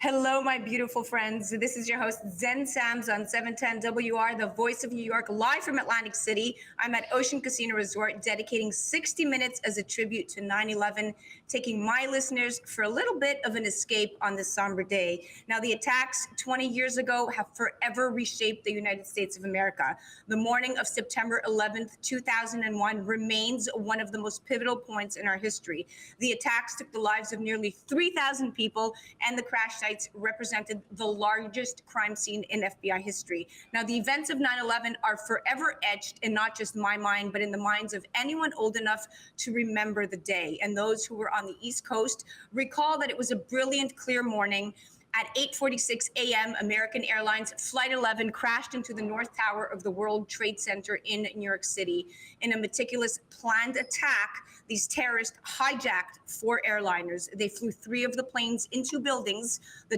Hello, my beautiful friends. This is your host, Zen Sams on 710 WR, the voice of New York, live from Atlantic City. I'm at Ocean Casino Resort, dedicating 60 minutes as a tribute to 9/11, taking my listeners for a little bit of an escape on this somber day. Now, the attacks 20 years ago have forever reshaped the United States of America. The morning of September 11th, 2001 remains one of the most pivotal points in our history. The attacks took the lives of nearly 3,000 people, and the crash sites represented the largest crime scene in FBI history. Now, the events of 9/11 are forever etched in not just my mind, but in the minds of anyone old enough to remember the day. And those who were on the East Coast recall that it was a brilliant, clear morning. At 8:46 a.m., American Airlines Flight 11 crashed into the North Tower of the World Trade Center in New York City. In a meticulous, planned attack, these terrorists hijacked 4 airliners. They flew 3 of the planes into buildings, the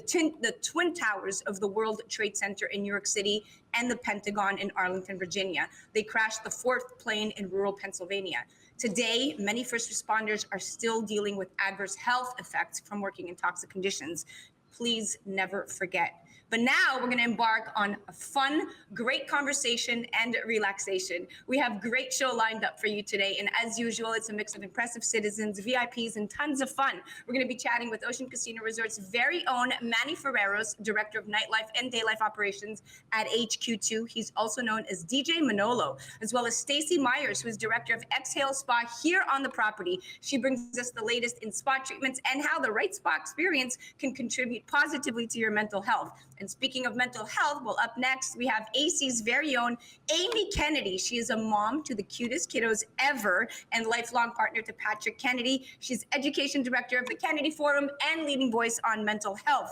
twin towers of the World Trade Center in New York City and the Pentagon in Arlington, Virginia. They crashed the 4th plane in rural Pennsylvania. Today, many first responders are still dealing with adverse health effects from working in toxic conditions. Please never forget. But now we're going to embark on a fun, great conversation and relaxation. We have a great show lined up for you today. And as usual, it's a mix of impressive citizens, VIPs, and tons of fun. We're going to be chatting with Ocean Casino Resort's very own Manny Ferreros, Director of Nightlife and Daylife Operations at HQ2. He's also known as DJ Manolo, as well as Stacey Meyers, who is Director of Exhale Spa here on the property. She brings us the latest in spa treatments and how the right spa experience can contribute positively to your mental health. And speaking of mental health, well, up next, we have AC's very own Amy Kennedy. She is a mom to the cutest kiddos ever and lifelong partner to Patrick Kennedy. She's Education Director of the Kennedy Forum and leading voice on mental health.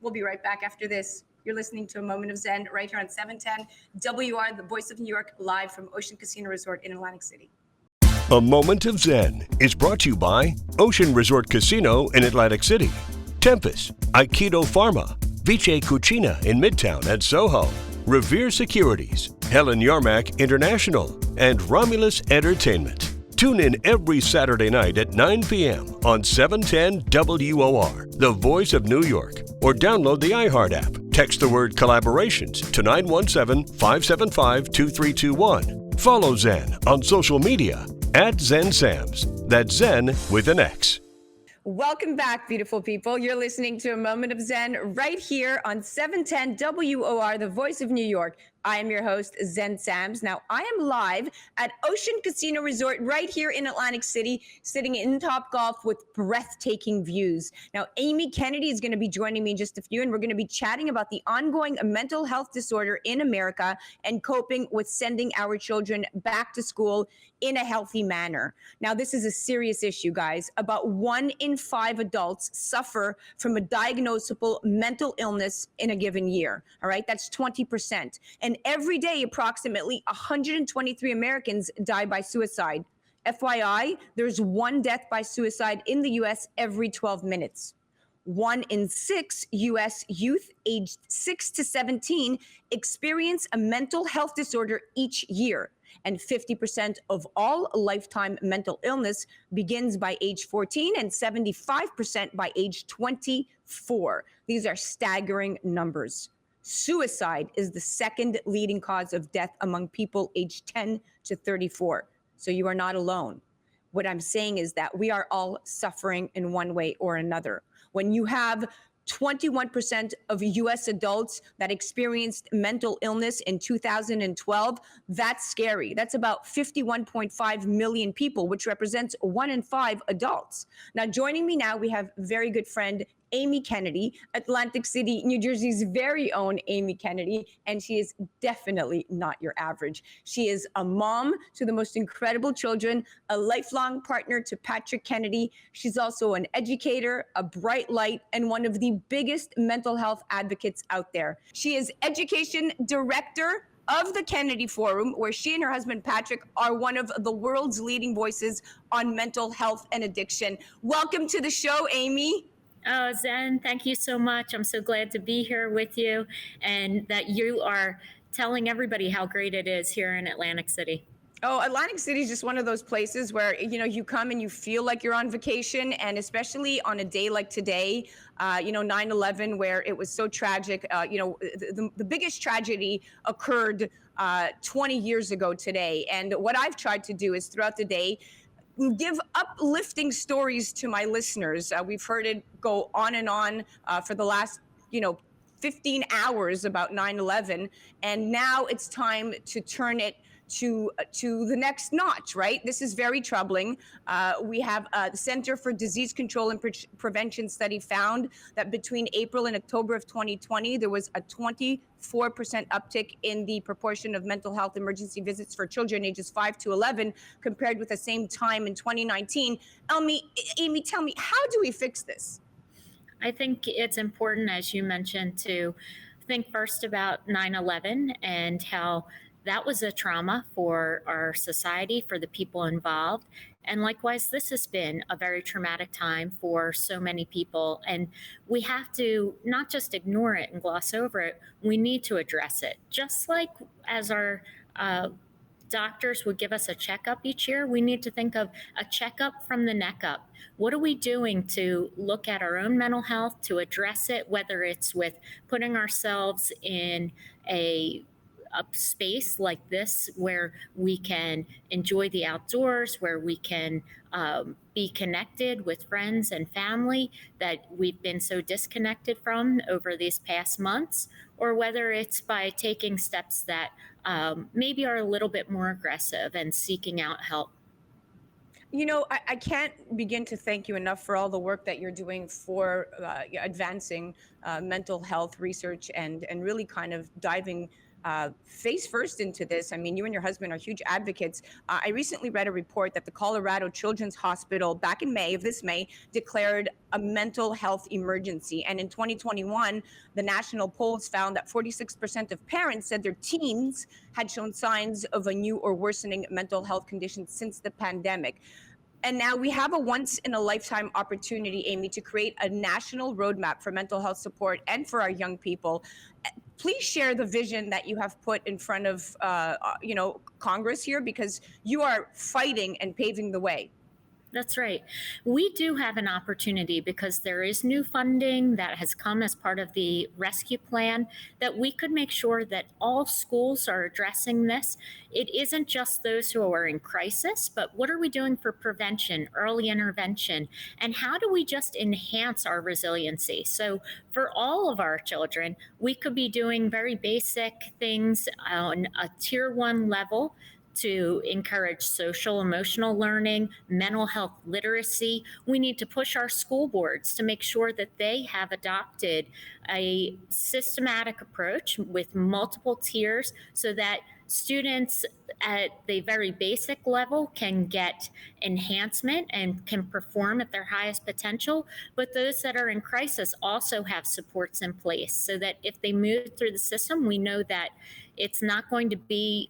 We'll be right back after this. You're listening to A Moment of Zen right here on 710 WR, the voice of New York, live from Ocean Casino Resort in Atlantic City. A Moment of Zen is brought to you by Ocean Resort Casino in Atlantic City, Tempest, Aikido Pharma, Vice Cucina in Midtown and Soho, Revere Securities, Helen Yarmack International, and Romulus Entertainment. Tune in every Saturday night at 9 p.m. on 710 WOR, the voice of New York, or download the iHeart app. Text the word collaborations to 917-575-2321. Follow Zen on social media at ZenSams. That's Zen with an X. Welcome back, beautiful people. You're listening to A Moment of Zen right here on 710 WOR, the voice of New York. I am your host, Zen Sams. Now, I am live at Ocean Casino Resort right here in Atlantic City, sitting in Topgolf with breathtaking views. Now, Amy Kennedy is going to be joining me in just a few, and we're going to be chatting about the ongoing mental health disorder in America and coping with sending our children back to school in a healthy manner. Now, this is a serious issue, guys. About 1 in 5 adults suffer from a diagnosable mental illness in a given year. All right, that's 20%. And every day, approximately 123 Americans die by suicide. FYI, there's 1 death by suicide in the U.S. every 12 minutes. 1 in 6 U.S. youth aged 6 to 17 experience a mental health disorder each year. And 50% of all lifetime mental illness begins by age 14 and 75% by age 24. These are staggering numbers. Suicide is the second leading cause of death among people aged 10 to 34. So you are not alone. What I'm saying is that we are all suffering in one way or another. When you have 21% of U.S. adults that experienced mental illness in 2012, that's scary. That's about 51.5 million people, which represents 1 in 5 adults. Now, joining me now, we have very good friend Amy Kennedy, Atlantic City, New Jersey's very own Amy Kennedy, and she is definitely not your average. She is a mom to the most incredible children, a lifelong partner to Patrick Kennedy. She's also an educator, a bright light, and one of the biggest mental health advocates out there. She is education director of the Kennedy Forum, where she and her husband Patrick are one of the world's leading voices on mental health and addiction. Welcome to the show, Amy. Oh, Zen, thank you so much. I'm so glad to be here with you and that you are telling everybody how great it is here in Atlantic City. Oh, Atlantic City is just one of those places where, you come and you feel like you're on vacation. And especially on a day like today, 9/11, where it was so tragic. The biggest tragedy occurred 20 years ago today. And what I've tried to do is throughout the day, give uplifting stories to my listeners. We've heard it go on and on for the last, 15 hours about 9/11. And now it's time to turn it to the next notch, right? This is very troubling. We have the Center for Disease Control and Prevention study found that between April and October of 2020, there was a 24% uptick in the proportion of mental health emergency visits for children ages 5 to 11 compared with the same time in 2019. Amy, tell me, how do we fix this? I think it's important, as you mentioned, to think first about 9/11 and how that was a trauma for our society, for the people involved. And likewise, this has been a very traumatic time for so many people. And we have to not just ignore it and gloss over it, we need to address it. Just like as our doctors would give us a checkup each year, we need to think of a checkup from the neck up. What are we doing to look at our own mental health, to address it, whether it's with putting ourselves in a space like this where we can enjoy the outdoors, where we can be connected with friends and family that we've been so disconnected from over these past months, or whether it's by taking steps that maybe are a little bit more aggressive and seeking out help. I can't begin to thank you enough for all the work that you're doing for advancing mental health research and really kind of diving face first into this. I mean, you and your husband are huge advocates. I recently read a report that the Colorado Children's Hospital back in May of this May declared a mental health emergency. And in 2021, the national polls found that 46% of parents said their teens had shown signs of a new or worsening mental health condition since the pandemic. And now we have a once in a lifetime opportunity, Amy, to create a national roadmap for mental health support and for our young people. Please share the vision that you have put in front of, Congress here, because you are fighting and paving the way. That's right. We do have an opportunity because there is new funding that has come as part of the rescue plan that we could make sure that all schools are addressing this. It isn't just those who are in crisis, but what are we doing for prevention, early intervention, and how do we just enhance our resiliency? So for all of our children, we could be doing very basic things on a tier 1 level to encourage social emotional learning, mental health literacy. We need to push our school boards to make sure that they have adopted a systematic approach with multiple tiers so that students at the very basic level can get enhancement and can perform at their highest potential. But those that are in crisis also have supports in place so that if they move through the system, we know that it's not going to be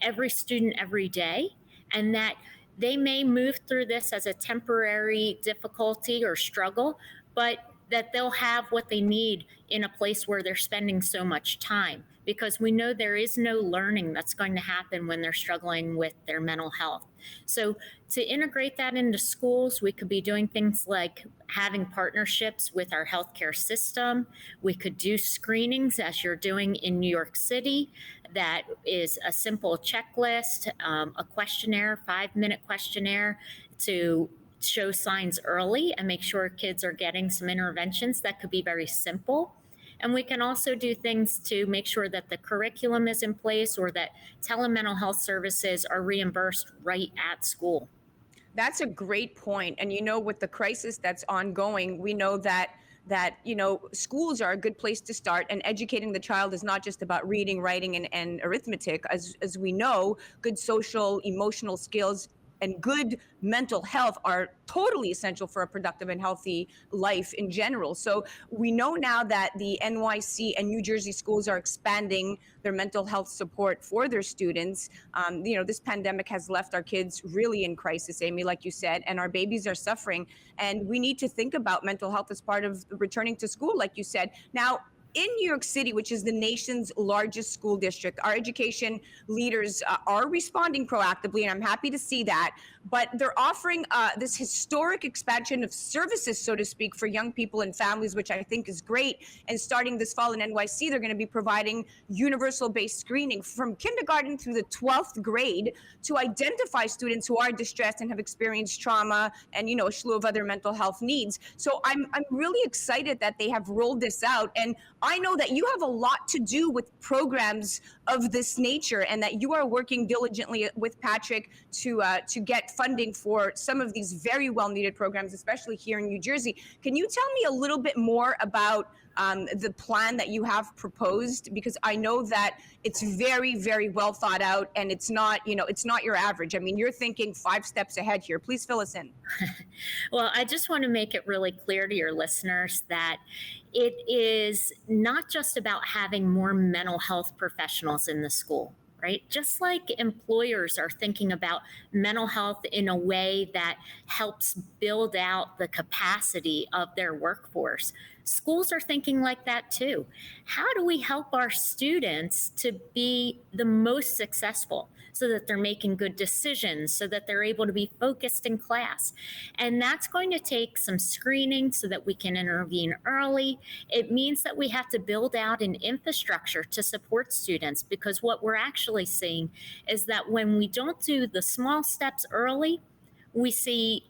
every student every day, and that they may move through this as a temporary difficulty or struggle, but that they'll have what they need in a place where they're spending so much time, because we know there is no learning that's going to happen when they're struggling with their mental health. So to integrate that into schools, we could be doing things like having partnerships with our healthcare system. We could do screenings as you're doing in New York City. That is a simple checklist, a questionnaire, 5-minute questionnaire to show signs early and make sure kids are getting some interventions that could be very simple. And we can also do things to make sure that the curriculum is in place or that telemental health services are reimbursed right at school. That's a great point. And with the crisis that's ongoing, we know that schools are a good place to start, and educating the child is not just about reading, writing, and arithmetic. As we know, good social, emotional skills and good mental health are totally essential for a productive and healthy life in general. So we know now that the NYC and New Jersey schools are expanding their mental health support for their students. This pandemic has left our kids really in crisis, Amy, like you said, and our babies are suffering. And we need to think about mental health as part of returning to school, like you said. Now, in New York City, which is the nation's largest school district, our education leaders are responding proactively, and I'm happy to see that. But they're offering this historic expansion of services, so to speak, for young people and families, which I think is great. And starting this fall in NYC, they're going to be providing universal-based screening from kindergarten through the 12th grade to identify students who are distressed and have experienced trauma and, a slew of other mental health needs. So I'm really excited that they have rolled this out. And I know that you have a lot to do with programs of this nature, and that you are working diligently with Patrick to get funding for some of these very well-needed programs, especially here in New Jersey. Can you tell me a little bit more about the plan that you have proposed? Because I know that it's very, very well thought out, and it's not your average. I mean, you're thinking 5 steps ahead here. Please fill us in. Well, I just want to make it really clear to your listeners that it is not just about having more mental health professionals in the school, right? Just like employers are thinking about mental health in a way that helps build out the capacity of their workforce, schools are thinking like that too. How do we help our students to be the most successful so that they're making good decisions, so that they're able to be focused in class? And that's going to take some screening so that we can intervene early. It means that we have to build out an infrastructure to support students, because what we're actually seeing is that when we don't do the small steps early, we see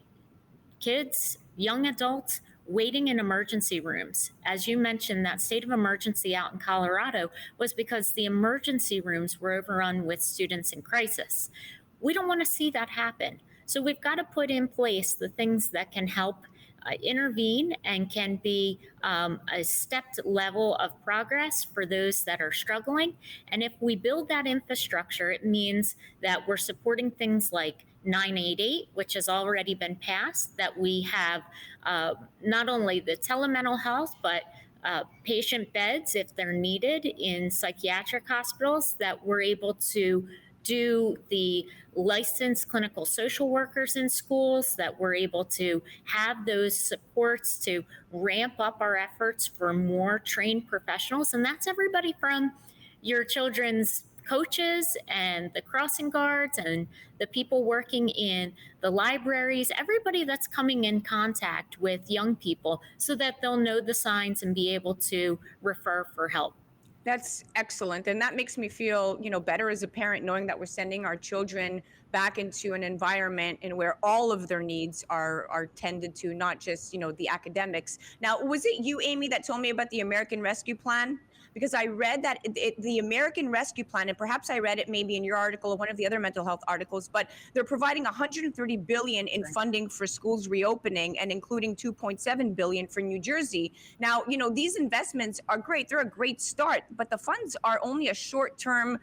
kids, young adults, waiting in emergency rooms. As you mentioned, that state of emergency out in Colorado was because the emergency rooms were overrun with students in crisis. We don't want to see that happen. So we've got to put in place the things that can help intervene and can be a stepped level of progress for those that are struggling. And if we build that infrastructure, it means that we're supporting things like 988, which has already been passed, that we have not only the telemental health, but patient beds, if they're needed in psychiatric hospitals, that we're able to do the licensed clinical social workers in schools, that we're able to have those supports to ramp up our efforts for more trained professionals. And that's everybody from your children's coaches and the crossing guards and the people working in the libraries, everybody that's coming in contact with young people so that they'll know the signs and be able to refer for help. That's excellent. And that makes me feel, better as a parent, knowing that we're sending our children back into an environment and where all of their needs are tended to, not just, the academics. Now, was it you, Amy, that told me about the American Rescue Plan? Because I read that the American Rescue Plan, and perhaps I read it maybe in your article or one of the other mental health articles, but they're providing $130 billion in funding for schools reopening, and including $2.7 billion for New Jersey. Now, these investments are great. They're a great start, but the funds are only a short-term,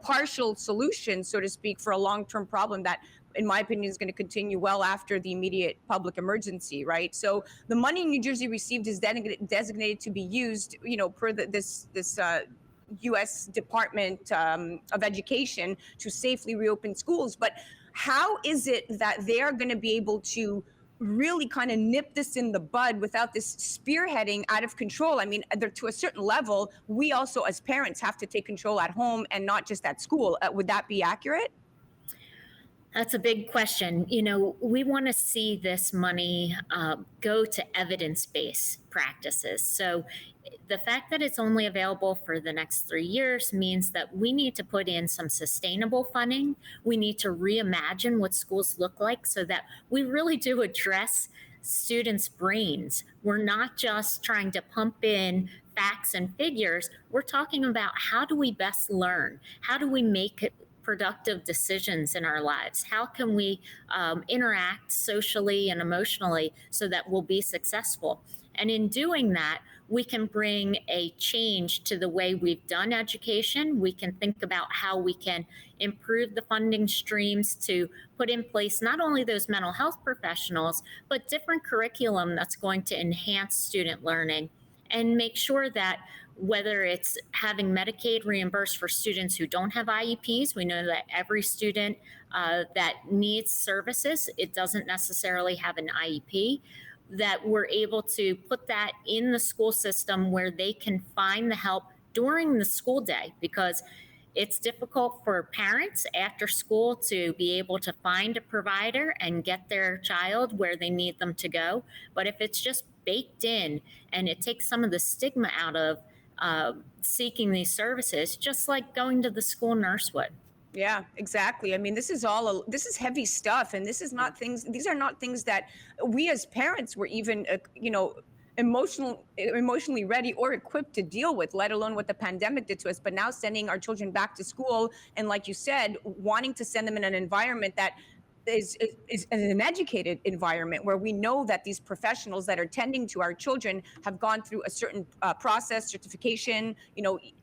partial solution, so to speak, for a long-term problem that, in my opinion, is going to continue well after the immediate public emergency, right? So the money New Jersey received is designated to be used, per this U.S. Department of Education to safely reopen schools. But how is it that they are going to be able to really kind of nip this in the bud without this spearheading out of control? I mean, to a certain level, we also as parents have to take control at home and not just at school. Would that be accurate? That's a big question. We want to see this money go to evidence-based practices. So the fact that it's only available for the next 3 years means that we need to put in some sustainable funding. We need to reimagine what schools look like so that we really do address students' brains. We're not just trying to pump in facts and figures. We're talking about how do we best learn? How do we make productive decisions in our lives? How can we interact socially and emotionally so that we'll be successful? And in doing that, we can bring a change to the way we've done education. We can think about how we can improve the funding streams to put in place not only those mental health professionals, but different curriculum that's going to enhance student learning and make sure that whether it's having Medicaid reimbursed for students who don't have IEPs, we know that every student that needs services, it doesn't necessarily have an IEP, that we're able to put that in the school system where they can find the help during the school day, because it's difficult for parents after school to be able to find a provider and get their child where they need them to go. But if it's just baked in and it takes some of the stigma out of seeking these services, just like going to the school nurse would. Yeah, exactly. I mean, this is heavy stuff, and these are not things that we as parents were even, emotionally ready or equipped to deal with, let alone what the pandemic did to us. But now sending our children back to school, and like you said, wanting to send them in an environment that is an educated environment where we know that these professionals that are tending to our children have gone through a certain process, certification.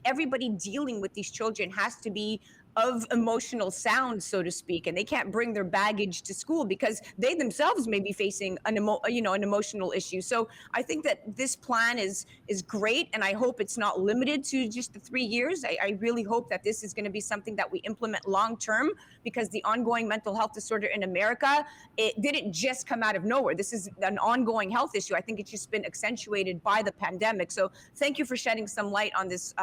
Everybody dealing with these children has to be of emotional sound, so to speak, and they can't bring their baggage to school because they themselves may be facing an emotional issue. So I think that this plan is great, and I hope it's not limited to just the 3 years. I really hope that this is going to be something that we implement long term, because the ongoing mental health disorder in America, it didn't just come out of nowhere. This is an ongoing health issue. I think it's just been accentuated by the pandemic. So thank you for shedding some light on this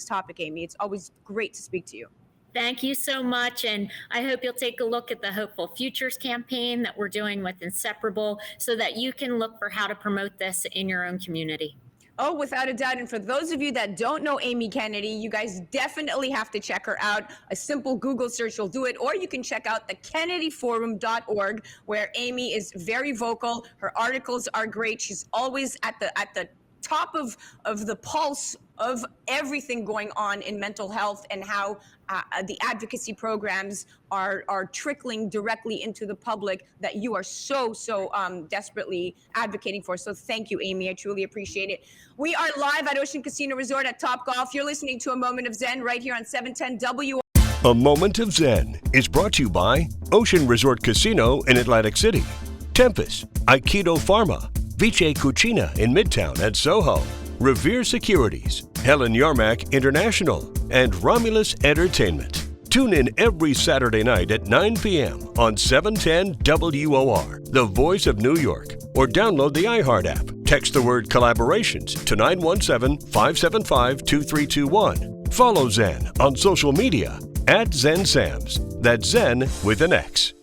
topic, Amy. It's always great to speak to you. Thank you so much. And I hope you'll take a look at the Hopeful Futures campaign that we're doing with Inseparable, so that you can look for how to promote this in your own community. Oh, without a doubt. And for those of you that don't know Amy Kennedy, you guys definitely have to check her out. A simple Google search will do it. Or you can check out the kennedyforum.org, where Amy is very vocal. Her articles are great. She's always at the top of the pulse of everything going on in mental health, and how the advocacy programs are trickling directly into the public that you are so desperately advocating for. So thank you, Amy. I truly appreciate it. We are live at Ocean Casino Resort at Topgolf. You're listening to A Moment of Zen right here on 710 WR. A Moment of Zen is brought to you by Ocean Resort Casino in Atlantic City, Tempest, Aikido Pharma, Vice Cucina in Midtown at Soho, Revere Securities, Helen Yarmack International, and Romulus Entertainment. Tune in every Saturday night at 9 p.m. on 710 WOR, the voice of New York, or download the iHeart app. Text the word collaborations to 917-575-2321. Follow Zen on social media at ZenSams. That's Zen with an X.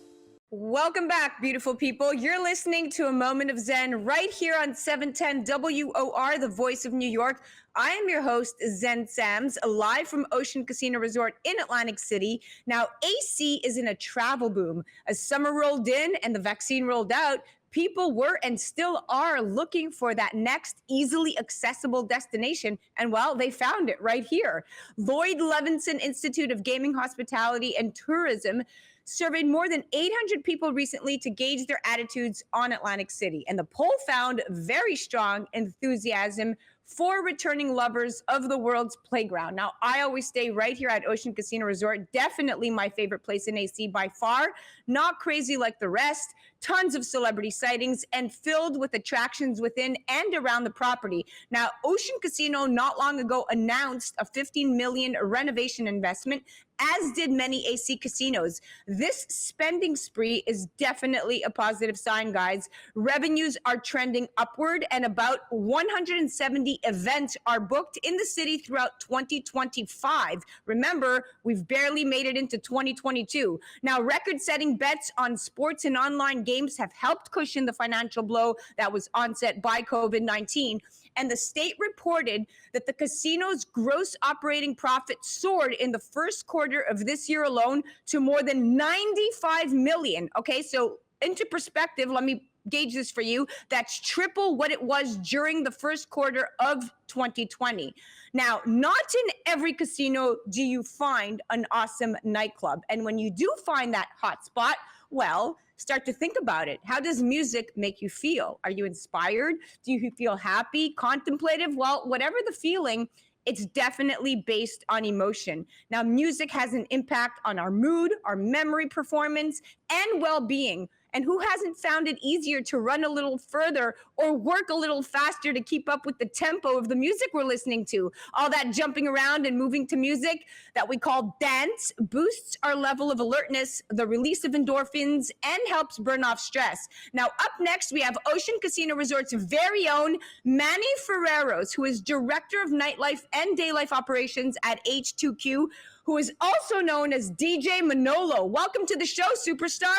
Welcome back, beautiful people. You're listening to A Moment of Zen right here on 710 WOR, the voice of New York. I am your host, Zen Sams, live from Ocean Casino Resort in Atlantic City. Now, AC is in a travel boom. As summer rolled in and the vaccine rolled out, people were and still are looking for that next easily accessible destination. And well, they found it right here. Lloyd Levinson Institute of Gaming, Hospitality, and Tourism surveyed more than 800 people recently to gauge their attitudes on Atlantic City. And the poll found very strong enthusiasm for returning lovers of the world's playground. Now, I always stay right here at Ocean Casino Resort. Definitely my favorite place in AC by far. Not crazy like the rest. Tons of celebrity sightings and filled with attractions within and around the property. Now, Ocean Casino not long ago announced a $15 million renovation investment, as did many AC casinos. This spending spree is definitely a positive sign, guys. Revenues are trending upward, and about 170 events are booked in the city throughout 2025. Remember, we've barely made it into 2022. Now, record-setting bets on sports and online games have helped cushion the financial blow that was onset by COVID-19. And the state reported that the casino's gross operating profit soared in the first quarter of this year alone to more than $95 million. Okay, so into perspective, let me gauge this for you. That's triple what it was during the first quarter of 2020. Now, not in every casino do you find an awesome nightclub. And when you do find that hot spot, well, start to think about it. How does music make you feel? Are you inspired? Do you feel happy, contemplative? Well, whatever the feeling, it's definitely based on emotion. Now, music has an impact on our mood, our memory performance, and well-being. And who hasn't found it easier to run a little further or work a little faster to keep up with the tempo of the music we're listening to? All that jumping around and moving to music that we call dance boosts our level of alertness, the release of endorphins, and helps burn off stress. Now, up next, we have Ocean Casino Resort's very own Manny Ferreros, who is Director of Nightlife and Daylife Operations at H2Q, who is also known as DJ Manolo. Welcome to the show, superstar.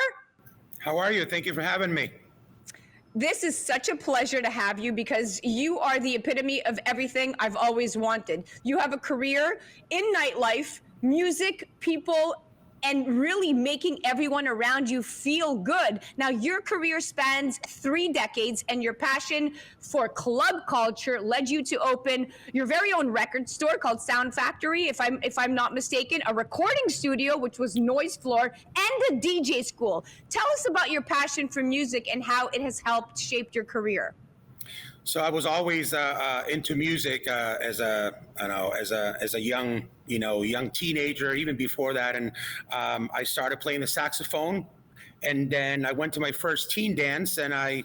How are you? Thank you for having me. This is such a pleasure to have you because you are the epitome of everything I've always wanted. You have a career in nightlife, music, people, and really making everyone around you feel good. Now, your career spans 3 decades, and your passion for club culture led you to open your very own record store called Sound Factory, if I'm not mistaken, a recording studio, which was Noise Floor, and a DJ school. Tell us about your passion for music and how it has helped shape your career. So I was always into music as a young teenager, even before that, and I started playing the saxophone, and then I went to my first teen dance, and I,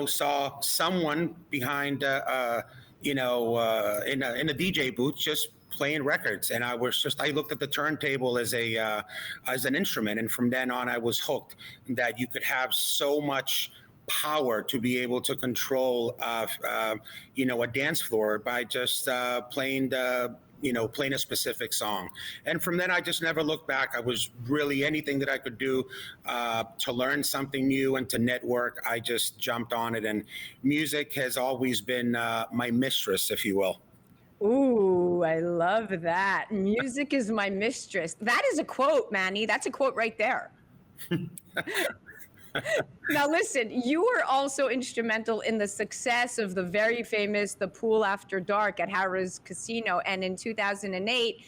saw someone behind, in a DJ booth just playing records, and I looked at the turntable as an instrument, and from then on I was hooked. That you could have so much power to be able to control, a dance floor by just playing a specific song. And from then I just never looked back. I was really anything that I could do to learn something new and to network. I just jumped on it, and music has always been my mistress, if you will. Ooh, I love that. Music is my mistress. That is a quote, Manny. That's a quote right there. Now, listen, you were also instrumental in the success of the very famous The Pool After Dark at Harrah's Casino. And in 2008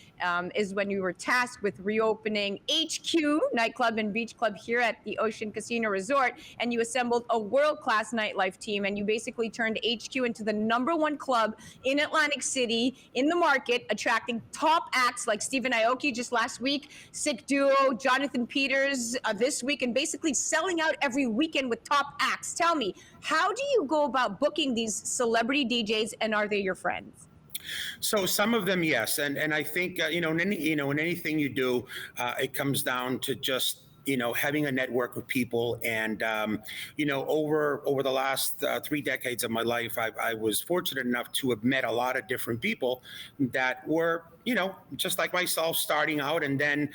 is when you were tasked with reopening HQ nightclub and beach club here at the Ocean Casino Resort. And you assembled a world-class nightlife team. And you basically turned HQ into the #1 club in Atlantic City in the market, attracting top acts like Stephen Aoki just last week, Sick Duo, Jonathan Peters this week, and basically selling out every weekend with top acts. Tell me, how do you go about booking these celebrity DJs, and are they your friends? So some of them, yes, and I think in anything you do, it comes down to just having a network of people, and over the last 3 decades of my life, I was fortunate enough to have met a lot of different people that were just like myself, starting out, and then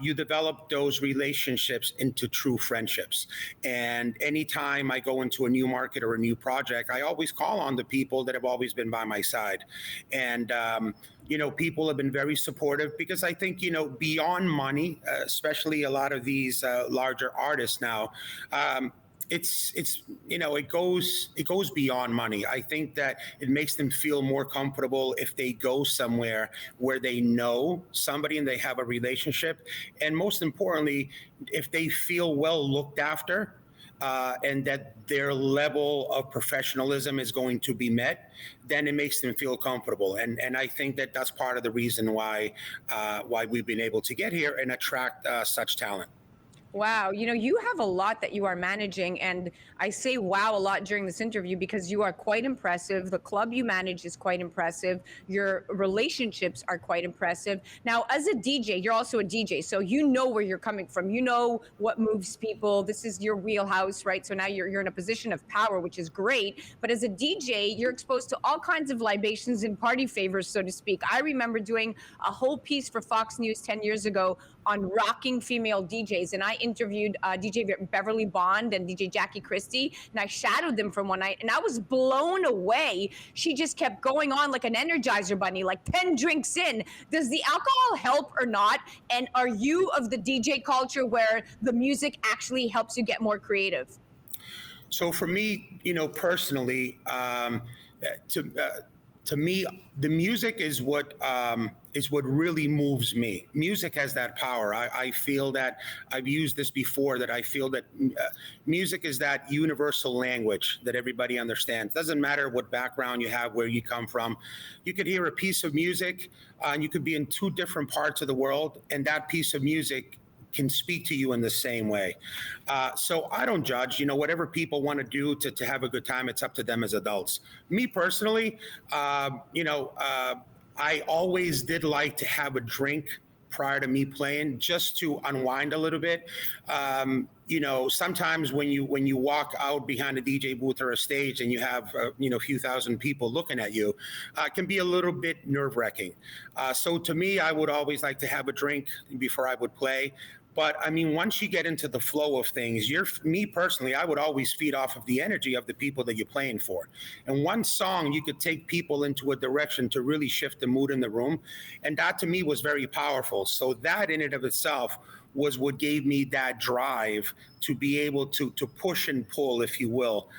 you develop those relationships into true friendships. And anytime I go into a new market or a new project, I always call on the people that have always been by my side. And people have been very supportive, because I think, beyond money, especially a lot of these larger artists now, it goes beyond money. I think that it makes them feel more comfortable if they go somewhere where they know somebody and they have a relationship, and most importantly, if they feel well looked after. And that their level of professionalism is going to be met, then it makes them feel comfortable. And I think that that's part of the reason why we've been able to get here and attract such talent. Wow. You have a lot that you are managing, and I say wow a lot during this interview because you are quite impressive. The club you manage is quite impressive. Your relationships are quite impressive. Now, as a DJ, you're also a DJ, so you know where you're coming from. You know what moves people. This is your wheelhouse, right? So now you're in a position of power, which is great. But as a DJ, you're exposed to all kinds of libations and party favors, so to speak. I remember doing a whole piece for Fox News 10 years ago on rocking female DJs, and I interviewed DJ Beverly Bond and DJ Jackie Christie, and I shadowed them for one night, and I was blown away. She just kept going on like an Energizer bunny, like 10 drinks in. Does the alcohol help or not? And are you of the DJ culture where the music actually helps you get more creative? So for me, personally, to me, the music is what really moves me. Music has that power. I feel that, I've used this before, that I feel that music is that universal language that everybody understands. Doesn't matter what background you have, where you come from. You could hear a piece of music, and you could be in 2 different parts of the world, and that piece of music can speak to you in the same way. So I don't judge, whatever people want to do to have a good time, it's up to them as adults. Me personally, I always did like to have a drink prior to me playing, just to unwind a little bit. Sometimes when you walk out behind a DJ booth or a stage and you have a few thousand people looking at you, it can be a little bit nerve-wracking. So to me, I would always like to have a drink before I would play. But I mean, once you get into the flow of things, me personally, I would always feed off of the energy of the people that you're playing for. And one song, you could take people into a direction to really shift the mood in the room. And that to me was very powerful. So that in and of itself was what gave me that drive to be able to push and pull, if you will,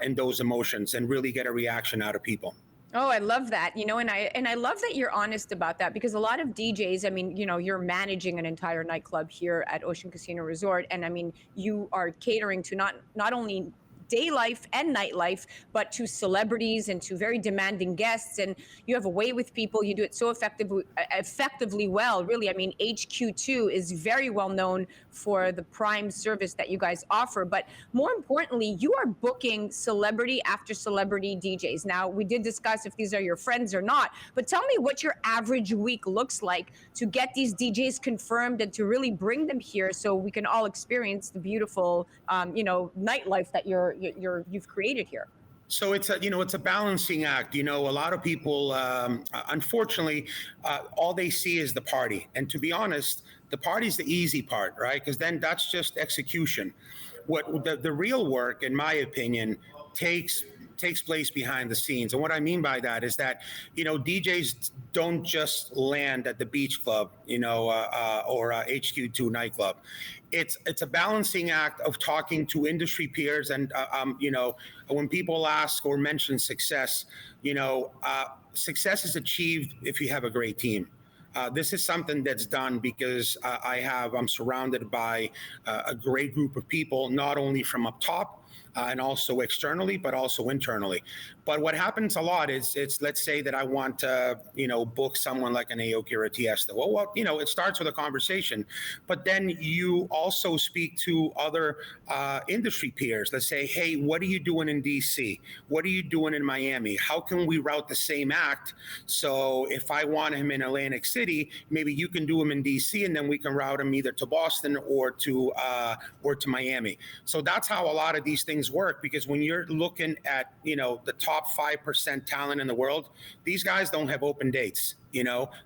in those emotions and really get a reaction out of people. Oh, I love that. And I love that you're honest about that, because a lot of DJs, I mean, you're managing an entire nightclub here at Ocean Casino Resort. And I mean, you are catering to not only day life and nightlife, but to celebrities and to very demanding guests. And you have a way with people. You do it so effectively well, really. I mean, HQ2 is very well known for the prime service that you guys offer. But more importantly, you are booking celebrity after celebrity DJs. Now, we did discuss if these are your friends or not, but tell me what your average week looks like to get these DJs confirmed and to really bring them here so we can all experience the beautiful, nightlife that you've created here. So it's a balancing act. A lot of people, unfortunately, all they see is the party. And to be honest, the party's the easy part, right? Because then that's just execution. What the real work, in my opinion, takes place behind the scenes. And what I mean by that is that, DJs don't just land at the beach club, or HQ2 nightclub. It's a balancing act of talking to industry peers. And, when people ask or mention success, success is achieved if you have a great team. This is something that's done because I'm surrounded by a great group of people, not only from up top, and also externally, but also internally. But what happens a lot is let's say that I want to, book someone like an Aoki or a Tiesto. Well, it starts with a conversation, but then you also speak to other industry peers. Let's say, hey, what are you doing in DC? What are you doing in Miami? How can we route the same act? So if I want him in Atlantic City, maybe you can do him in DC, and then we can route him either to Boston or to Miami. So that's how a lot of these things work, because when you're looking at, the top 5% talent in the world, these guys don't have open dates.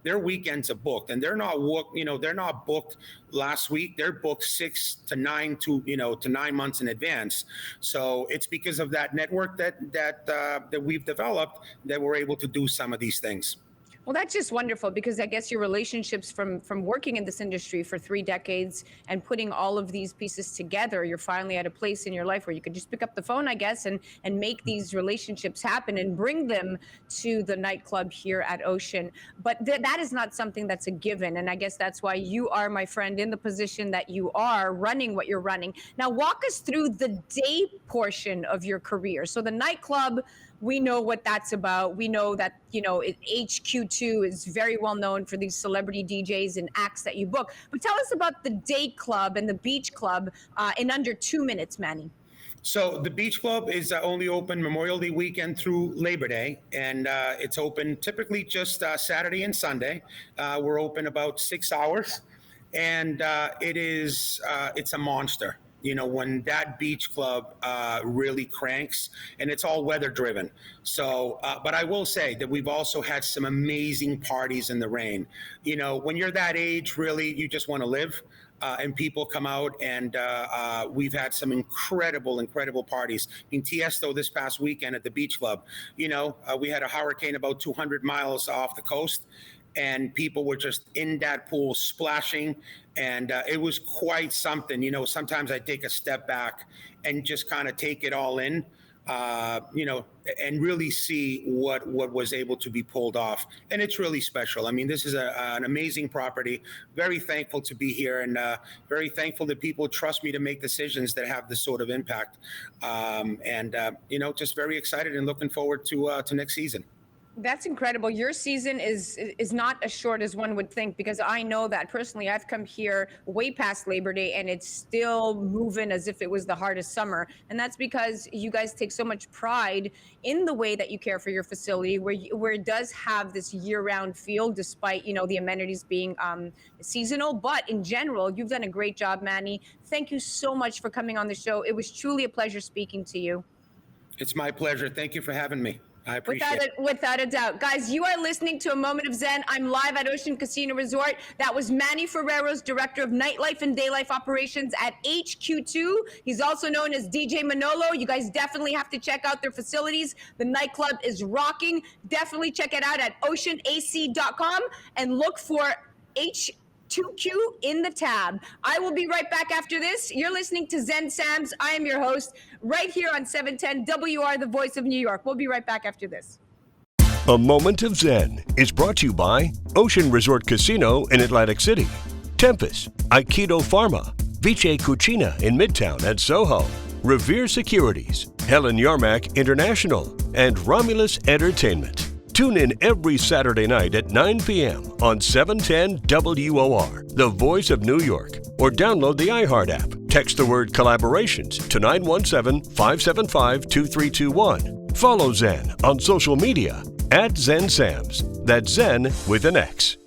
Their weekends are booked, and they're not booked last week. They're booked 6 to 9 to 9 months in advance. So it's because of that network that we've developed that we're able to do some of these things. Well, that's just wonderful, because I guess your relationships from working in this industry for 3 decades and putting all of these pieces together, you're finally at a place in your life where you could just pick up the phone, I guess, and make these relationships happen and bring them to the nightclub here at Ocean. But that is not something that's a given. And I guess that's why you are, my friend, in the position that you are, running what you're running. Now, walk us through the day portion of your career. So the nightclub, we know what that's about. We know that, HQ2 is very well known for these celebrity DJs and acts that you book. But tell us about the day club and the beach club in under 2 minutes, Manny. So the beach club is only open Memorial Day weekend through Labor Day, and it's open typically just Saturday and Sunday. We're open about 6 hours, and it's a monster. When that beach club really cranks, and it's all weather driven. So, but I will say that we've also had some amazing parties in the rain. When you're that age, really, you just want to live. And people come out, and we've had some incredible parties. Tiesto this past weekend at the beach club, we had a hurricane about 200 miles off the coast, and people were just in that pool splashing, and it was quite something. Sometimes I take a step back and just kind of take it all in, and really see what was able to be pulled off. And it's really special. I mean, this is an amazing property. Very thankful to be here, and very thankful that people trust me to make decisions that have this sort of impact. Just very excited and looking forward to next season. That's incredible. Your season is not as short as one would think, because I know that personally. I've come here way past Labor Day and it's still moving as if it was the hardest summer. And that's because you guys take so much pride in the way that you care for your facility, where it does have this year-round feel, despite the amenities being seasonal. But in general, you've done a great job, Manny. Thank you so much for coming on the show. It was truly a pleasure speaking to you. It's my pleasure. Thank you for having me. I appreciate it. Without a doubt. Guys, you are listening to A Moment of Zen. I'm live at Ocean Casino Resort. That was Manny Ferreros, Director of Nightlife and Daylife Operations at HQ2. He's also known as DJ Manolo. You guys definitely have to check out their facilities. The nightclub is rocking. Definitely check it out at oceanac.com and look for H2Q in the tab. I will be right back after this. You're listening to Zen Sam's. I am your host right here on 710 WR, the voice of New York. We'll be right back after this. A Moment of Zen is brought to you by Ocean Resort Casino in Atlantic City, Tempest, Aikido Pharma, Vice Cucina in Midtown and Soho, Revere Securities, Helen Yarmack International, and Romulus Entertainment. Tune in every Saturday night at 9 p.m. on 710 WOR, the voice of New York, or download the iHeart app. Text the word collaborations to 917-575-2321. Follow Zen on social media at Zen Sams. That's Zen with an X.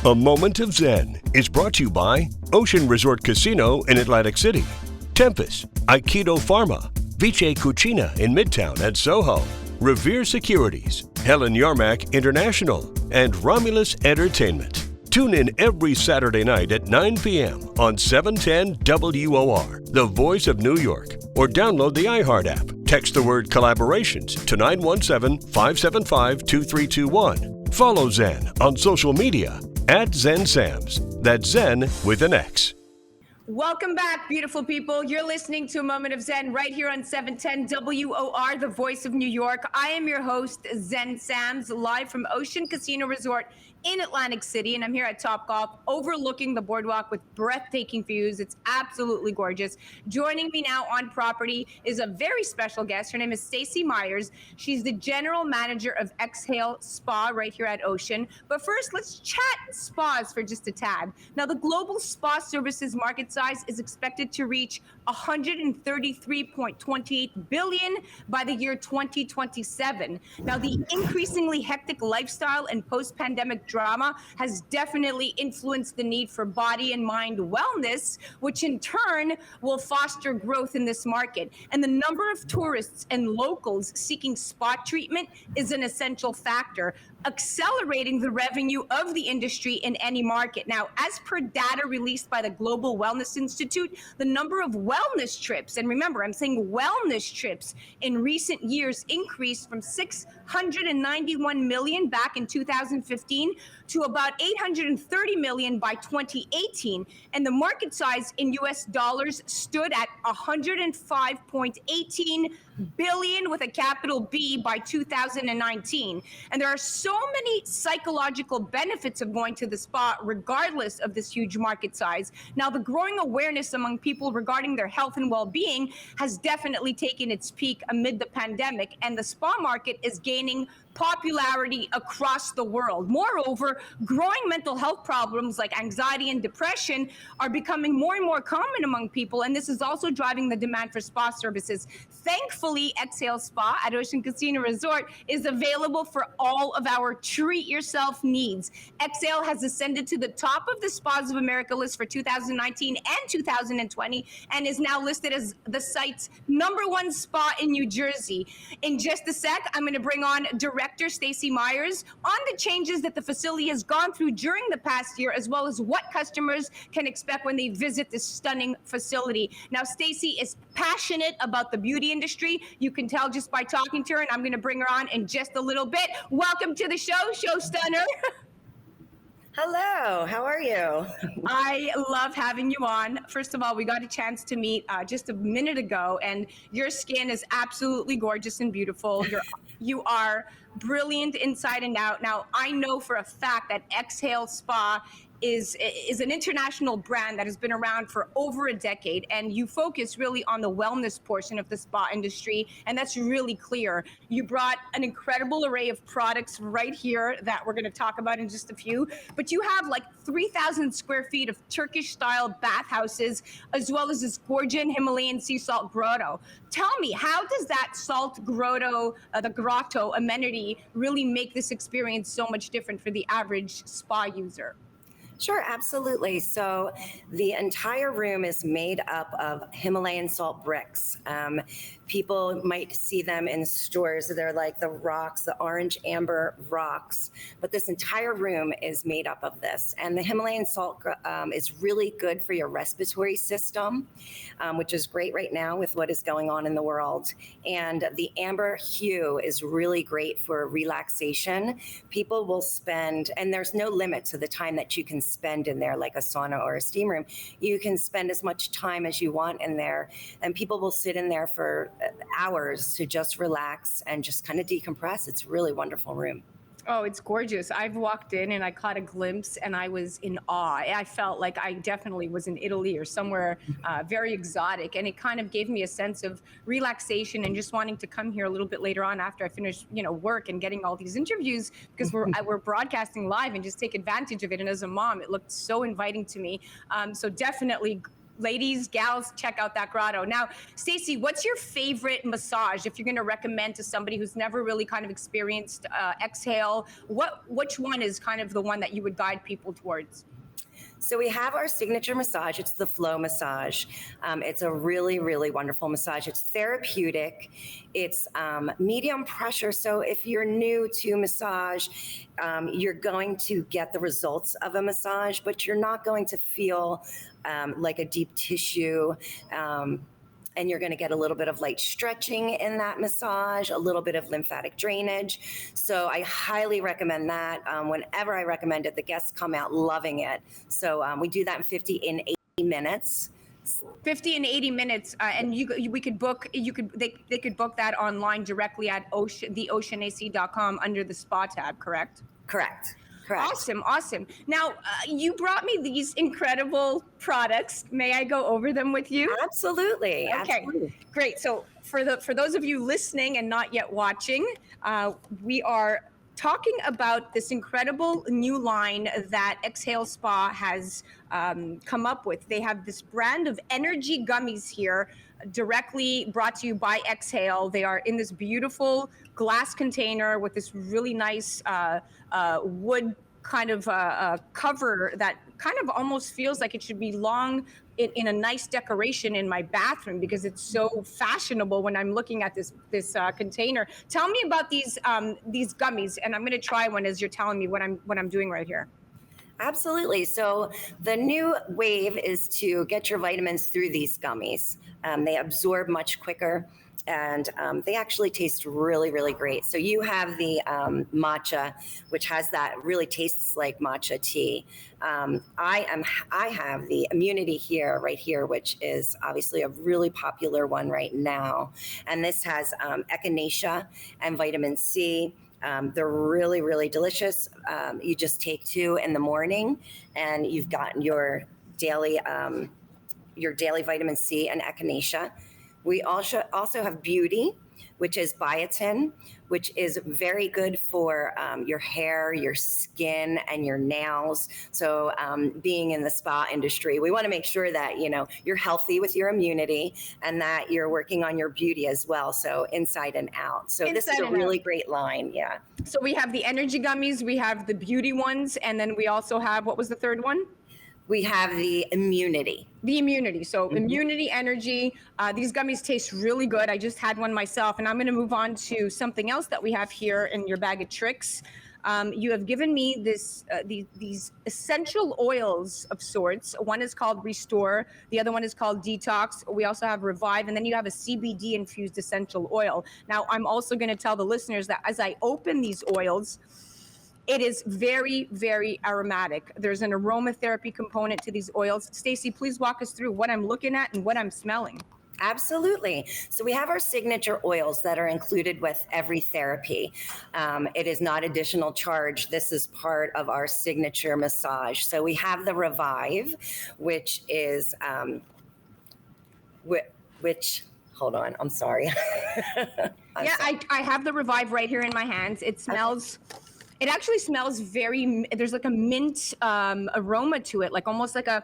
A Moment of Zen is brought to you by Ocean Resort Casino in Atlantic City, Tempest, Aikido Pharma, Vice Cucina in Midtown at Soho, Revere Securities, Helen Yarmack International, and Romulus Entertainment. Tune in every Saturday night at 9 p.m. on 710 WOR, the voice of New York, or download the iHeart app. Text the word collaborations to 917-575-2321. Follow Zen on social media at ZenSams. That's Zen with an X. Welcome back, beautiful people. You're listening to A Moment of Zen right here on 710 WOR, the voice of New York. I am your host, Zen Sams, live from Ocean Casino Resort in Atlantic City, and I'm here at Topgolf overlooking the boardwalk with breathtaking views. It's absolutely gorgeous. Joining me now on property is a very special guest. Her name is Stacey Meyers. She's the general manager of Exhale Spa right here at Ocean. But first, let's chat spas for just a tad. Now, the global spa services market size is expected to reach $133.28 billion by the year 2027. Now, the increasingly hectic lifestyle and post-pandemic drama has definitely influenced the need for body and mind wellness, which in turn will foster growth in this market. And the number of tourists and locals seeking spa treatment is an essential factor, accelerating the revenue of the industry in any market. Now, as per data released by the Global Wellness Institute, the number of wellness trips, and remember, I'm saying wellness trips, in recent years increased from 691 million back in 2015 to about 830 million by 2018. And the market size in US dollars stood at 105.18 billion with a capital B by 2019. And there are so many psychological benefits of going to the spa regardless of this huge market size. Now, the growing awareness among people regarding their health and well-being has definitely taken its peak amid the pandemic, and the spa market is gaining popularity across the world. Moreover, growing mental health problems like anxiety and depression are becoming more and more common among people, and this is also driving the demand for spa services. Thankfully, Exhale Spa at Ocean Casino Resort is available for all of our treat-yourself needs. Exhale has ascended to the top of the Spas of America list for 2019 and 2020, and is now listed as the site's #1 spa in New Jersey. In just a sec, I'm going to bring on Director Stacey Meyers on the changes that the facility has gone through during the past year, as well as what customers can expect when they visit this stunning facility. Now, Stacey is passionate about the beauty industry. You can tell just by talking to her, and I'm going to bring her on in just a little bit. Welcome to the show, Show Stunner. Hello, how are you? I love having you on. First of all, we got a chance to meet just a minute ago, and your skin is absolutely gorgeous and beautiful. You are brilliant inside and out. Now, I know for a fact that Exhale Spa is an international brand that has been around for over a decade, and you focus really on the wellness portion of the spa industry, and that's really clear. You brought an incredible array of products right here that we're going to talk about in just a few, but you have like 3,000 square feet of Turkish-style bathhouses, as well as this gorgeous Himalayan sea salt grotto. Tell me, how does that salt grotto, the grotto amenity, really make this experience so much different for the average spa user? Sure, absolutely. So the entire room is made up of Himalayan salt bricks. People might see them in stores. They're like the rocks, the orange amber rocks. But this entire room is made up of this. And the Himalayan salt is really good for your respiratory system, which is great right now with what is going on in the world. And the amber hue is really great for relaxation. People will spend, and there's no limit to the time that you can spend in there, like a sauna or a steam room. You can spend as much time as you want in there, and people will sit in there for hours to just relax and just kind of decompress. It's a really wonderful room. Oh, it's gorgeous. I've walked in and I caught a glimpse and I was in awe. I felt like I definitely was in Italy or somewhere very exotic. And it kind of gave me a sense of relaxation and just wanting to come here a little bit later on after I finish, work and getting all these interviews, because we're broadcasting live and just take advantage of it. And as a mom, it looked so inviting to me. So definitely ladies, gals, check out that grotto. Now, Stacey, what's your favorite massage if you're going to recommend to somebody who's never really kind of experienced Exhale? Which one is kind of the one that you would guide people towards? So we have our signature massage. It's the flow massage. It's a really, really wonderful massage. It's therapeutic. It's medium pressure. So if you're new to massage, you're going to get the results of a massage, but you're not going to feel like a deep tissue. And you're going to get a little bit of light stretching in that massage, a little bit of lymphatic drainage. So I highly recommend that. Whenever I recommend it, the guests come out loving it. So we do that in 50 and 80 minutes. 50 and 80 minutes, and we could book. They could book that online directly at theoceanac.com under the spa tab. Correct. Correct. Awesome. Now, you brought me these incredible products. May I go over them with you? Absolutely. Okay, great. So for those of you listening and not yet watching, we are talking about this incredible new line that Exhale Spa has come up with. They have this brand of energy gummies here, directly brought to you by Exhale. They are in this beautiful glass container with this really nice wood kind of cover that kind of almost feels like it should belong in a nice decoration in my bathroom because it's so fashionable when I'm looking at this container. Tell me about these gummies, and I'm going to try one as you're telling me what I'm doing right here. Absolutely. So the new wave is to get your vitamins through these gummies. They absorb much quicker, and they actually taste really, really great. So you have the matcha, which has that really tastes like matcha tea. I have the immunity right here, which is obviously a really popular one right now. And this has echinacea and vitamin C. They're really, really delicious. You just take 2 in the morning, and you've gotten your daily vitamin C and echinacea. We also have beauty, which is biotin, which is very good for your hair, your skin, and your nails. So being in the spa industry, we want to make sure that you're healthy with your immunity and that you're working on your beauty as well. So inside and out. So this is a really great line. Yeah. So we have the energy gummies, we have the beauty ones, and then we also have, what was the third one? We have the immunity. So immunity, energy. These gummies taste really good. I just had one myself, and I'm going to move on to something else that we have here in your bag of tricks. You have given me these essential oils of sorts. One is called Restore. The other one is called Detox. We also have Revive, and then you have a CBD infused essential oil. Now, I'm also going to tell the listeners that as I open these oils, it is very, very aromatic. There's an aromatherapy component to these oils. Stacey, please walk us through what I'm looking at and what I'm smelling. Absolutely. So we have our signature oils that are included with every therapy. It is not additional charge. This is part of our signature massage. So we have the Revive, which is, hold on, I'm sorry. I have the Revive right here in my hands. It smells... Okay. It actually smells there's like a mint aroma to it, like almost like a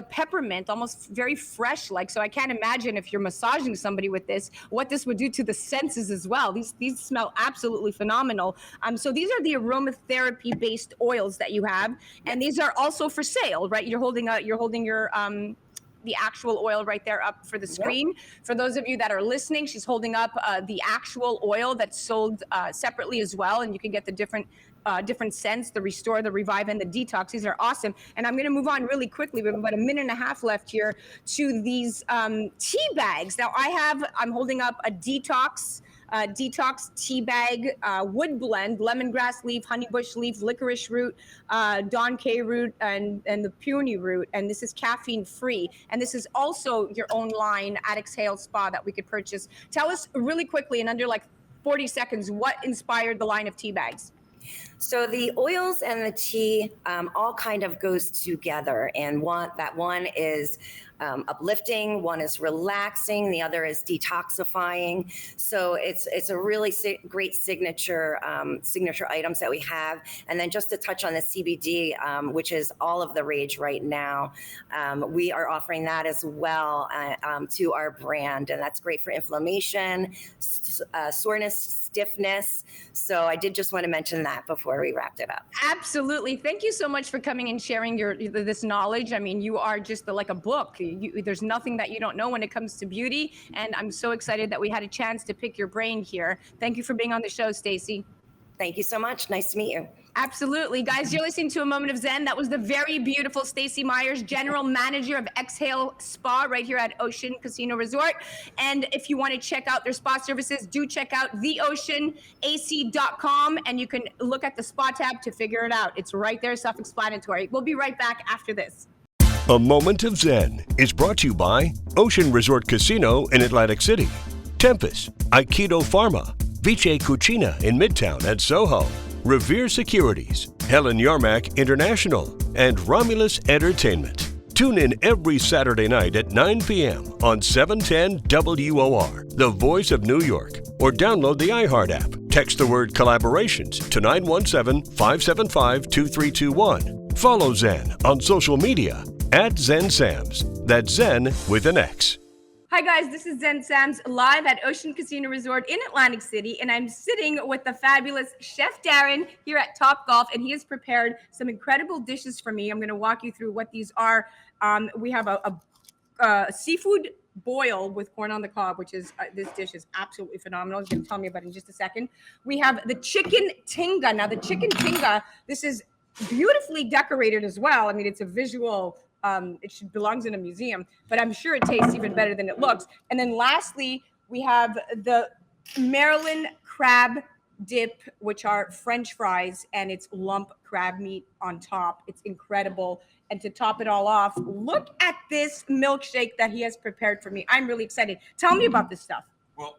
peppermint, almost very fresh. So I can't imagine if you're massaging somebody with this, what this would do to the senses as well. These smell absolutely phenomenal. So these are the aromatherapy based oils that you have, and these are also for sale, right? You're holding your the actual oil right there up for the screen. Yep. For those of you that are listening, she's holding up the actual oil that's sold separately as well, and you can get the different scents, the Restore, the Revive, and the Detox. These are awesome. And I'm going to move on really quickly. We have about a minute and a half left here to these tea bags. Now I'm holding up a Detox tea bag, wood blend, lemongrass leaf, honeybush leaf, licorice root, Don K root, and the peony root. And this is caffeine free. And this is also your own line at Exhale Spa that we could purchase. Tell us really quickly in under 40 seconds, what inspired the line of tea bags? So the oils and the tea all kind of goes together, and one is uplifting, one is relaxing, the other is detoxifying. So it's a really great signature items that we have. And then just to touch on the CBD, which is all of the rage right now, we are offering that as well to our brand, and that's great for inflammation, soreness, stiffness. So I did just want to mention that before we wrapped it up. Absolutely. Thank you so much for coming and sharing this knowledge. I mean, you are just like a book. There's nothing that you don't know when it comes to beauty. And I'm so excited that we had a chance to pick your brain here. Thank you for being on the show, Stacey. Thank you so much. Nice to meet you. Absolutely. Guys, you're listening to A Moment of Zen. That was the very beautiful Stacey Meyers, General Manager of Exhale Spa right here at Ocean Casino Resort. And if you want to check out their spa services, do check out theoceanac.com, and you can look at the spa tab to figure it out. It's right there, self-explanatory. We'll be right back after this. A Moment of Zen is brought to you by Ocean Resort Casino in Atlantic City, Tempest, Aikido Pharma, Vice Cucina in Midtown at Soho, Revere Securities, Helen Yarmack International, and Romulus Entertainment. Tune in every Saturday night at 9 p.m. on 710 WOR, the voice of New York, or download the iHeart app. Text the word collaborations to 917-575-2321. Follow Zen on social media at ZenSams. That's Zen with an X. Hi guys, this is Zen Sams live at Ocean Casino Resort in Atlantic City, and I'm sitting with the fabulous Chef Darren here at Top Golf, and he has prepared some incredible dishes for me. I'm going to walk you through what these are. We have a seafood boil with corn on the cob, which is this dish is absolutely phenomenal. He's going to tell me about it in just a second. We have the chicken tinga. Now the chicken tinga, this is beautifully decorated as well. I mean, it's a visual. It belongs in a museum, but I'm sure it tastes even better than it looks. And then lastly, we have the Maryland crab dip, which are French fries, and it's lump crab meat on top. It's incredible. And to top it all off, look at this milkshake that he has prepared for me. I'm really excited. Tell me about this stuff. Well,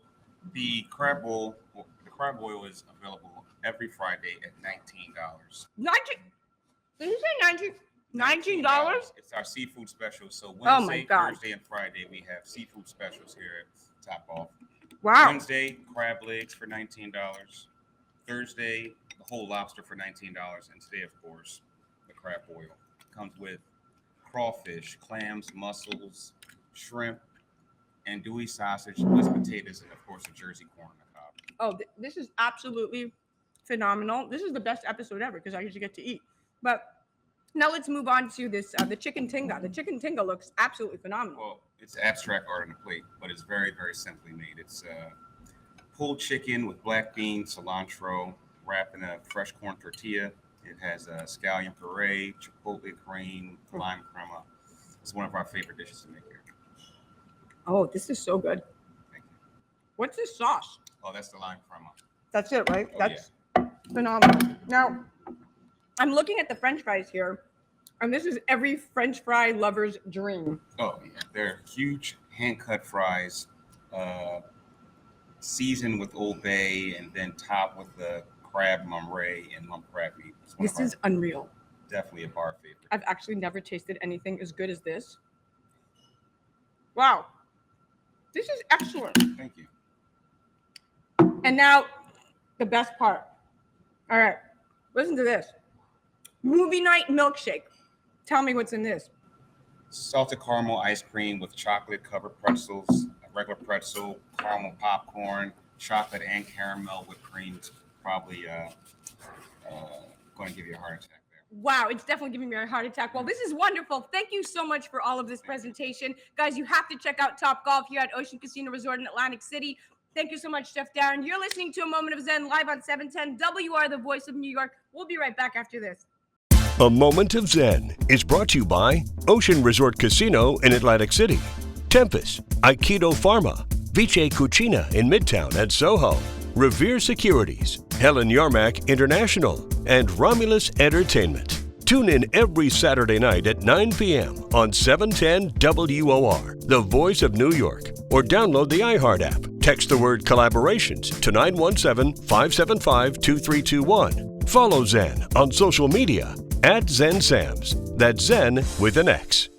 the crab boil is available every Friday at $19. Did you say $19? It's our seafood special. So Oh my Wednesday, God. Thursday, and Friday we have seafood specials here at Top Golf. Wow. Wednesday, crab legs for $19. Thursday, the whole lobster for $19. And today, of course, the crab boil. Comes with crawfish, clams, mussels, shrimp, andouille sausage, mashed potatoes, and of course, a Jersey corn on the cob. Oh, this is absolutely phenomenal. This is the best episode ever because I usually get to eat. But now let's move on to this, the chicken tinga. The chicken tinga looks absolutely phenomenal. Well, it's abstract art on the plate, but it's very, very simply made. It's pulled chicken with black beans, cilantro, wrapped in a fresh corn tortilla. It has scallion puree, chipotle cream, lime crema. It's one of our favorite dishes to make here. Oh, this is so good. Thank you. What's this sauce? Oh, that's the lime crema. That's it, right? Oh, That's phenomenal. Now, I'm looking at the French fries here, and this is every French fry lover's dream. Oh, yeah. They're huge hand-cut fries, seasoned with Old Bay, and then topped with the crab mamre and lump crab meat. This is unreal. Definitely a bar favorite. I've actually never tasted anything as good as this. Wow. This is excellent. Thank you. And now, the best part. All right, listen to this. Movie night milkshake. Tell me what's in this. Salted caramel ice cream with chocolate covered pretzels, a regular pretzel, caramel popcorn, chocolate and caramel whipped cream. It's probably going to give you a heart attack there. Wow, it's definitely giving me a heart attack. Well, this is wonderful. Thank you so much for all of this presentation. Guys, you have to check out Top Golf here at Ocean Casino Resort in Atlantic City. Thank you so much, Chef Darren. You're listening to A Moment of Zen live on 710 WR, the voice of New York. We'll be right back after this. A Moment of Zen is brought to you by Ocean Resort Casino in Atlantic City, Tempest, Aikido Pharma, Vice Cucina in Midtown at Soho, Revere Securities, Helen Yarmack International, and Romulus Entertainment. Tune in every Saturday night at 9 p.m. on 710 WOR, the voice of New York, or download the iHeart app. Text the word collaborations to 917-575-2321. Follow Zen on social media at ZenSams. That's Zen with an X.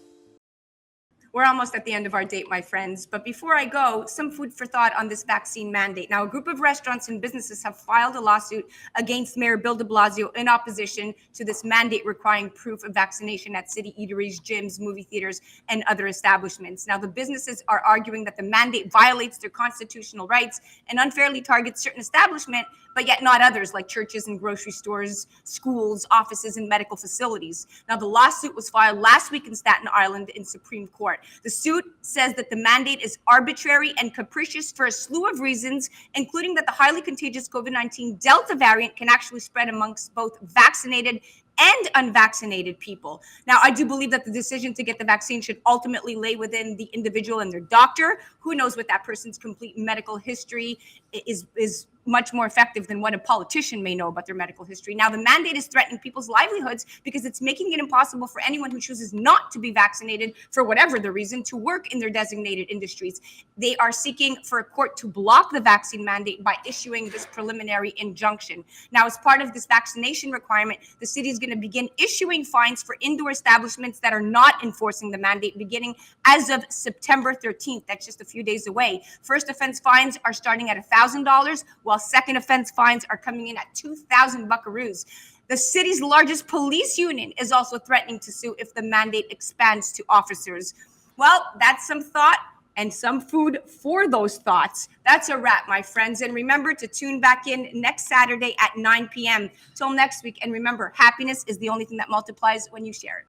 We're almost at the end of our date, my friends. But before I go, some food for thought on this vaccine mandate. Now, a group of restaurants and businesses have filed a lawsuit against Mayor Bill de Blasio in opposition to this mandate requiring proof of vaccination at city eateries, gyms, movie theaters, and other establishments. Now, the businesses are arguing that the mandate violates their constitutional rights and unfairly targets certain establishments, but yet not others, like churches and grocery stores, schools, offices, and medical facilities. Now, the lawsuit was filed last week in Staten Island in Supreme Court. The suit says that the mandate is arbitrary and capricious for a slew of reasons, including that the highly contagious COVID-19 Delta variant can actually spread amongst both vaccinated and unvaccinated people. Now, I do believe that the decision to get the vaccine should ultimately lay within the individual and their doctor. Who knows what that person's complete medical history is much more effective than what a politician may know about their medical history. Now, the mandate is threatening people's livelihoods because it's making it impossible for anyone who chooses not to be vaccinated, for whatever the reason, to work in their designated industries. They are seeking for a court to block the vaccine mandate by issuing this preliminary injunction. Now, as part of this vaccination requirement, the city is going to begin issuing fines for indoor establishments that are not enforcing the mandate beginning as of September 13th. That's just a few days away. First offense fines are starting at $1,000, while second offense fines are coming in at 2,000 buckaroos. The city's largest police union is also threatening to sue if the mandate expands to officers. Well, that's some thought and some food for those thoughts. That's a wrap, my friends. And remember to tune back in next Saturday at 9 p.m. Till next week. And remember, happiness is the only thing that multiplies when you share it.